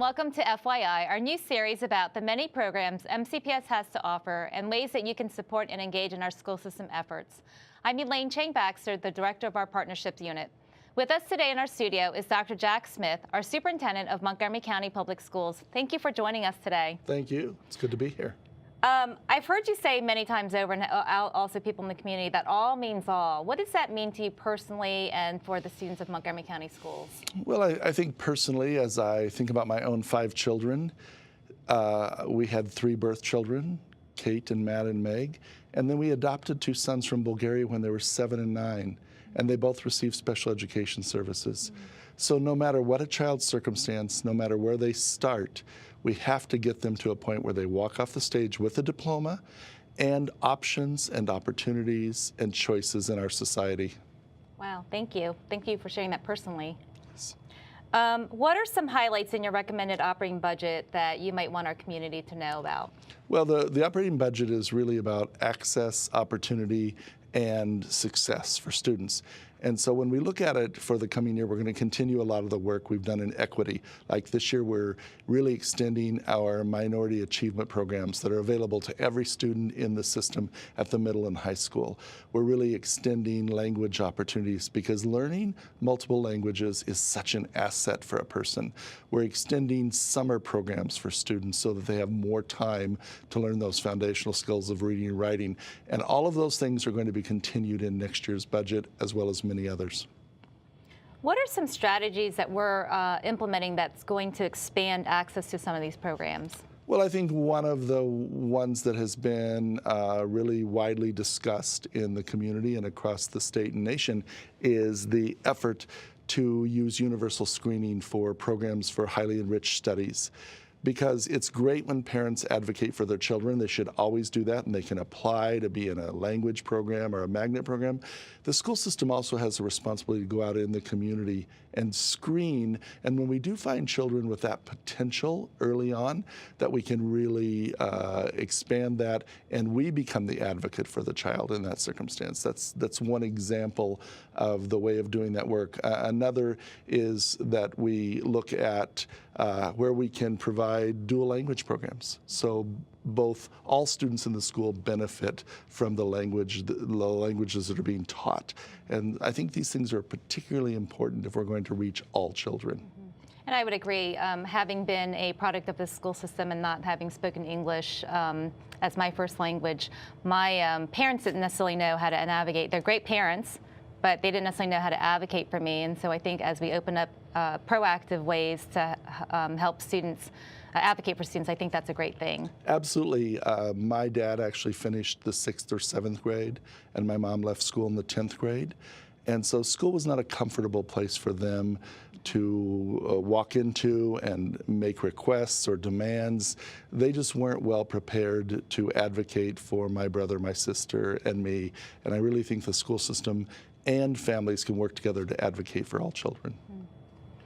welcome to FYI, our new series about the many programs MCPS has to offer and ways that you can support and engage in our school system efforts. I'm Elaine Chang-Baxter, the director of our partnerships unit. With us today in our studio is Dr. Jack Smith, our superintendent of Montgomery County Public Schools. Thank you for joining us today. Thank you. It's good to be here. I've heard you say many times over, and also people in the community, that all means all. What does that mean to you personally and for the students of Montgomery County Schools? Well, I think personally, as I think about my own 5 children, we had 3 birth children, Kate and Matt and Meg, and then we adopted 2 sons from Bulgaria when they were 7 and 9, and they both received special education services. So no matter what a child's circumstance, no matter where they start, we have to get them to a point where they walk off the stage with a diploma and options and opportunities and choices in our society. Wow, thank you. Thank you for sharing that personally. Yes. What are some highlights in your recommended operating budget that you might want our community to know about? Well, the operating budget is really about access, opportunity, and success for students. And so when we look at it for the coming year, we're going to continue a lot of the work we've done in equity. Like this year, we're really extending our minority achievement programs that are available to every student in the system at the middle and high school. We're really extending language opportunities because learning multiple languages is such an asset for a person. We're extending summer programs for students so that they have more time to learn those foundational skills of reading and writing. And all of those things are going to be continued in next year's budget, as well as many others. What are some strategies that we're implementing that's going to expand access to some of these programs? Well, I think one of the ones that has been really widely discussed in the community and across the state and nation is the effort to use universal screening for programs for highly enriched studies. Because it's great when parents advocate for their children. They should always do that, and they can apply to be in a language program or a magnet program. The school system also has a responsibility to go out in the community and screen. And when we do find children with that potential early on, that we can really expand that, and we become the advocate for the child in that circumstance. That's one example of the way of doing that work. Another is that we look at where we can provide dual language programs. So all students in the school benefit from the languages that are being taught. And I think these things are particularly important if we're going to reach all children. And I would agree, having been a product of the school system and not having spoken English as my first language, my parents didn't necessarily know how to navigate. They're great parents, but they didn't necessarily know how to advocate for me. And so I think as we open up proactive ways to help students, advocate for students, I think that's a great thing. Absolutely. My dad actually finished the 6th or 7th grade, and my mom left school in the 10th grade. And so school was not a comfortable place for them to walk into and make requests or demands. They just weren't well prepared to advocate for my brother, my sister, and me. And I really think the school system and families can work together to advocate for all children.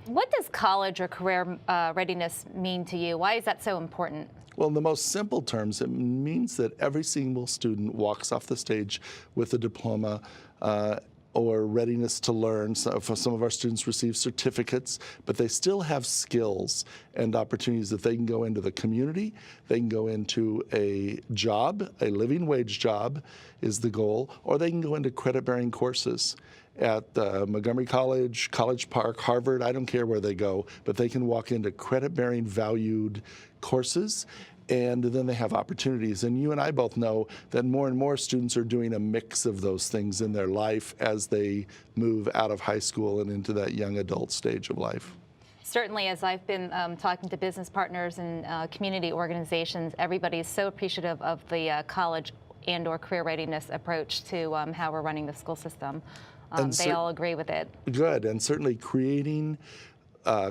What does college or career readiness mean to you? Why is that so important? Well, in the most simple terms, it means that every single student walks off the stage with a diploma or readiness to learn. So some of our students receive certificates, but they still have skills and opportunities that they can go into the community, they can go into a job, a living wage job is the goal, or they can go into credit-bearing courses at Montgomery College, College Park, Harvard, I don't care where they go, but they can walk into credit-bearing valued courses, and then they have opportunities. And you and I both know that more and more students are doing a mix of those things in their life as they move out of high school and into that young adult stage of life. Certainly, as I've been talking to business partners and community organizations, everybody is so appreciative of the college and or career readiness approach to how we're running the school system. They all agree with it. Good, and certainly creating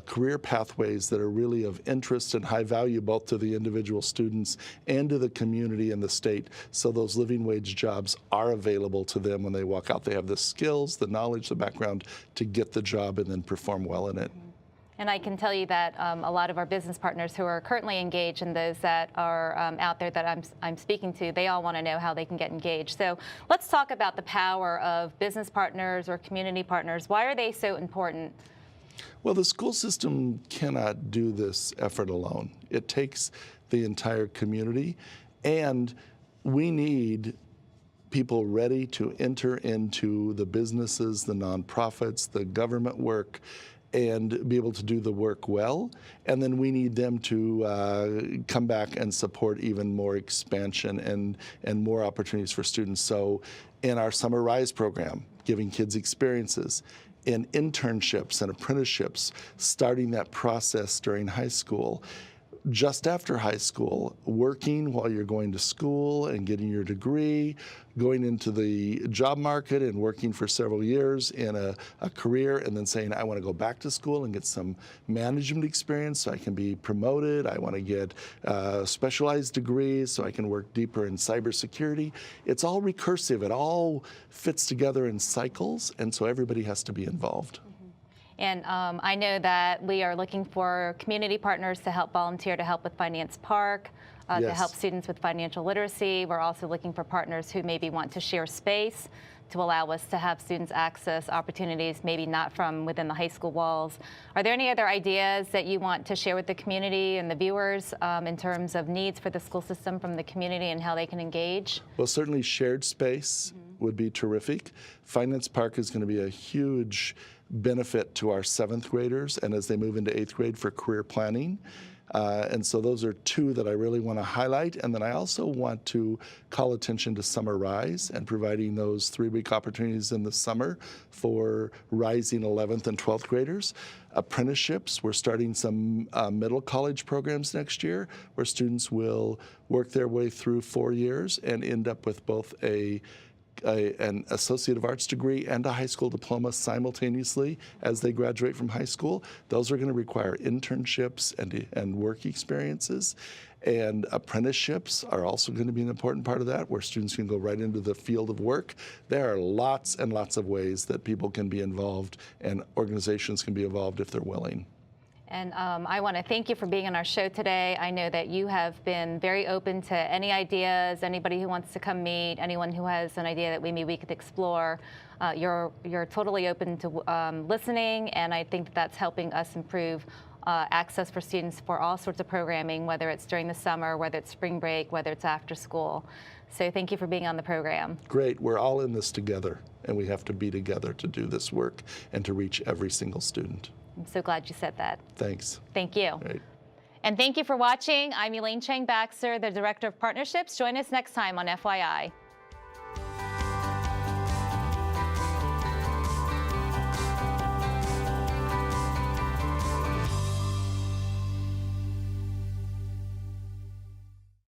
career pathways that are really of interest and high value both to the individual students and to the community and the state, so those living wage jobs are available to them when they walk out. They have the skills, the knowledge, the background to get the job and then perform well in it. And I can tell you that a lot of our business partners who are currently engaged and those that are out there that I'm speaking to, they all want to know how they can get engaged. So let's talk about the power of business partners or community partners. Why are they so important Well, the school system cannot do this effort alone. It takes the entire community, and we need people ready to enter into the businesses, the nonprofits, the government work, and be able to do the work well. And then we need them to come back and support even more expansion and more opportunities for students. So in our Summer Rise program, giving kids experiences, in internships and apprenticeships, starting that process during high school. Just after high school, working while you're going to school and getting your degree, going into the job market and working for several years in a career, and then saying, I want to go back to school and get some management experience so I can be promoted. I want to get specialized degrees so I can work deeper in cybersecurity. It's all recursive. It all fits together in cycles, and so everybody has to be involved. And I know that we are looking for community partners to help volunteer to help with Finance Park, to Yes. help students with financial literacy. We're also looking for partners who maybe want to share space to allow us to have students access opportunities, maybe not from within the high school walls. Are there any other ideas that you want to share with the community and the viewers in terms of needs for the school system from the community and how they can engage? Well, certainly shared space would be terrific. Finance Park is going to be a huge benefit to our 7th graders and as they move into 8th grade for career planning. And so those are two that I really want to highlight. And then I also want to call attention to Summer Rise and providing those 3-week opportunities in the summer for rising 11th and 12th graders. Apprenticeships, we're starting some middle college programs next year where students will work their way through 4 years and end up with both an Associate of Arts degree and a high school diploma simultaneously as they graduate from high school. Those are going to require internships and work experiences. And apprenticeships are also going to be an important part of that, where students can go right into the field of work. There are lots and lots of ways that people can be involved and organizations can be involved if they're willing. And I want to thank you for being on our show today. I know that you have been very open to any ideas, anybody who wants to come meet, anyone who has an idea that maybe we could explore. You're totally open to listening, and I think that's helping us improve access for students for all sorts of programming, whether it's during the summer, whether it's spring break, whether it's after school. So thank you for being on the program. Great. We're all in this together, and we have to be together to do this work and to reach every single student. I'm so glad you said that. Thanks. Thank you. Right. And thank you for watching. I'm Elaine Chang-Baxter, the Director of Partnerships. Join us next time on FYI.